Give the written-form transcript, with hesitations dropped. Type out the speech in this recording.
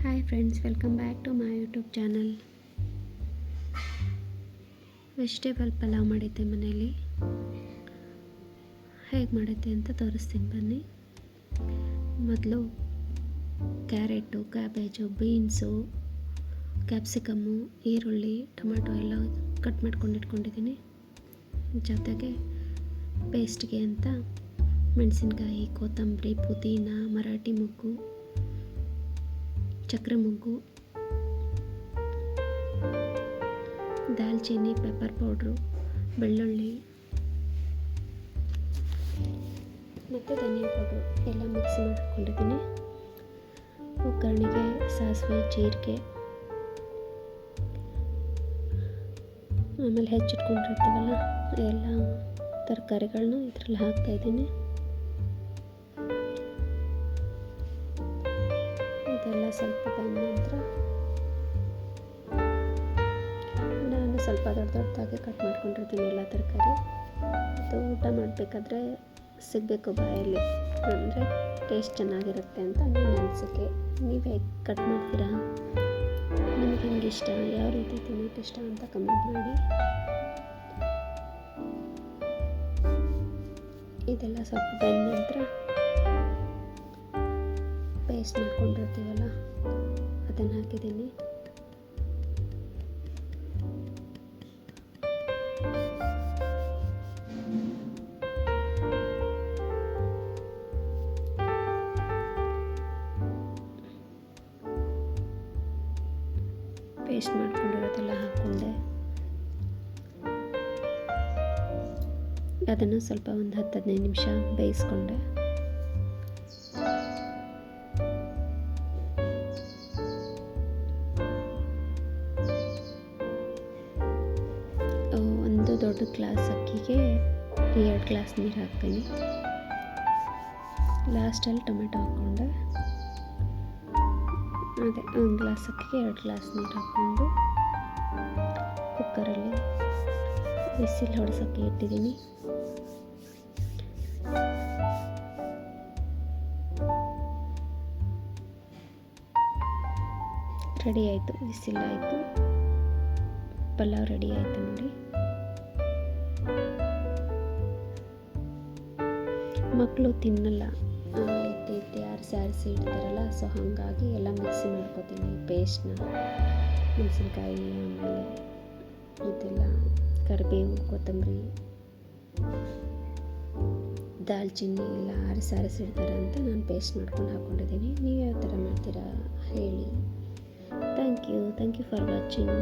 Hi friends, welcome back to my YouTube channel. Vegetable pulao ಮಾಡಿದ್ದೆ ಮನೇಲಿ. ಹೇಗೆ ಮಾಡಿದ್ದೆ ಅಂತ ತೋರಿಸ್ತೀನಿ ಬನ್ನಿ. ಮೊದಲು ಕ್ಯಾರೆಟು, ಕ್ಯಾಬೇಜು, ಬೀನ್ಸು, ಕ್ಯಾಪ್ಸಿಕಮ್ಮು, ಈರುಳ್ಳಿ, ಟೊಮೆಟೊ ಎಲ್ಲ ಕಟ್ ಮಾಡ್ಕೊಂಡು ಇಟ್ಕೊಂಡಿದ್ದೀನಿ. ಜೊತೆಗೆ ಪೇಸ್ಟ್ಗೆ ಅಂತ ಮೆಣಸಿನ್ಕಾಯಿ, ಕೊತ್ತಂಬರಿ, ಪುದೀನ, ಮರಾಠಿ ಮೊಗ್ಗು, ಚಕ್ರ ಮೊಗ್ಗು, ದಾಲ್ಚಿನ್ನಿ, ಪೆಪ್ಪರ್ ಪೌಡ್ರು, ಬೆಳ್ಳುಳ್ಳಿ ಮತ್ತು ಧನಿಯಾ ಪೌಡ್ರು ಎಲ್ಲ ಮಿಕ್ಸ್ ಮಾಡಿಕೊಂಡಿದ್ದೀನಿ. ಒಗ್ಗರಣೆಗೆ ಸಾಸಿವೆ, ಜೀರಿಗೆ, ಆಮೇಲೆ ಹೆಚ್ಚಿಟ್ಕೊಂಡಿರ್ತೀವಲ್ಲ ಎಲ್ಲ ತರಕಾರಿಗಳನ್ನ ಇದರಲ್ಲಿ ಹಾಕ್ತಾಯಿದ್ದೀನಿ. ಇದೆಲ್ಲ ಸ್ವಲ್ಪ ಬಂದ ನಂತರ ನಾನು ಸ್ವಲ್ಪ ದೊಡ್ಡದಾಗಿ ಕಟ್ ಮಾಡ್ಕೊಂಡಿರ್ತೀನಿ ಎಲ್ಲ ತರಕಾರಿ. ಅದು ಊಟ ಮಾಡಬೇಕಾದ್ರೆ ಸಿಗಬೇಕು ಬಾಯಲ್ಲಿ, ಅಂದರೆ ಟೇಸ್ಟ್ ಚೆನ್ನಾಗಿರುತ್ತೆ ಅಂತ ನನ್ನ ಅನಿಸಿಕೆ. ನೀವು ಹೇಗೆ ಕಟ್ ಮಾಡ್ತೀರಾ? ನಿಮ್ಗೆ ಹೆಂಗೆ ಇಷ್ಟ, ಯಾವ ರೀತಿ ತಿನ್ನೋಕ್ಕೆ ಇಷ್ಟ ಅಂತ ಕಮೆಂಟ್ ಮಾಡಿ. ಇದೆಲ್ಲ ಸ್ವಲ್ಪ ಬಂದ ನಂತರ ಪೇಸ್ಟ್ ಮಾಡ್ಕೊಂಡಿರ್ತೀವಲ್ಲ ಅದನ್ನು ಹಾಕಿದ್ದೀನಿ. ಪೇಸ್ಟ್ ಮಾಡ್ಕೊಂಡಿರೋದೆಲ್ಲ ಹಾಕ್ಕೊಂಡೆ ಅದನ್ನು ಸ್ವಲ್ಪ ಒಂದು 10-15 ನಿಮಿಷ ಬೇಯಿಸ್ಕೊಂಡೆ. ಒಂದು ದೊಡ್ಡ ಗ್ಲಾಸ್ ಅಕ್ಕಿಗೆ 2 ಗ್ಲಾಸ್ ನೀರು ಹಾಕ್ತೀನಿ. ಲಾಸ್ಟಲ್ಲಿ ಟೊಮೆಟೊ ಹಾಕ್ಕೊಂಡೆ. ಅದೇ ಒಂದು ಗ್ಲಾಸ್ ಅಕ್ಕಿಗೆ 2 ಗ್ಲಾಸ್ ನೀರು ಹಾಕ್ಕೊಂಡು ಕುಕ್ಕರಲ್ಲಿ ಬಿಸಿಲು ಹೊಡೆಸೋಕ್ಕೆ ಇಟ್ಟಿದ್ದೀನಿ. ರೆಡಿ ಆಯಿತು, ಬಿಸಿಲಾಯಿತು, ಪಲಾವ್ ರೆಡಿ ಆಯಿತು ನೋಡಿ. ಮಕ್ಕಳು ತಿನ್ನಲ್ಲ, ಎತ್ತಿ ಆರಿಸಿ ಇಡ್ತಾರಲ್ಲ, ಸೊ ಹಾಗಾಗಿ ಎಲ್ಲ ಮಿಕ್ಸಿ ಮಾಡ್ಕೋತೀನಿ ಪೇಸ್ಟ್ನ. ಮೆಣಸಿನ್ಕಾಯಿ, ಆಮೇಲೆ ಇದೆಲ್ಲ ಕರಿಬೇವು, ಕೊತ್ತಂಬರಿ, ದಾಲ್ಚಿನ್ನಿ ಎಲ್ಲ ಆರಿಸಿ ಇಡ್ತಾರೆ ಅಂತ ನಾನು ಪೇಸ್ಟ್ ಮಾಡ್ಕೊಂಡು ಹಾಕ್ಕೊಂಡಿದ್ದೀನಿ. ನೀವು ಯಾವ ಥರ ಮಾಡ್ತೀರಾ ಹೇಳಿ. Thank you for watching.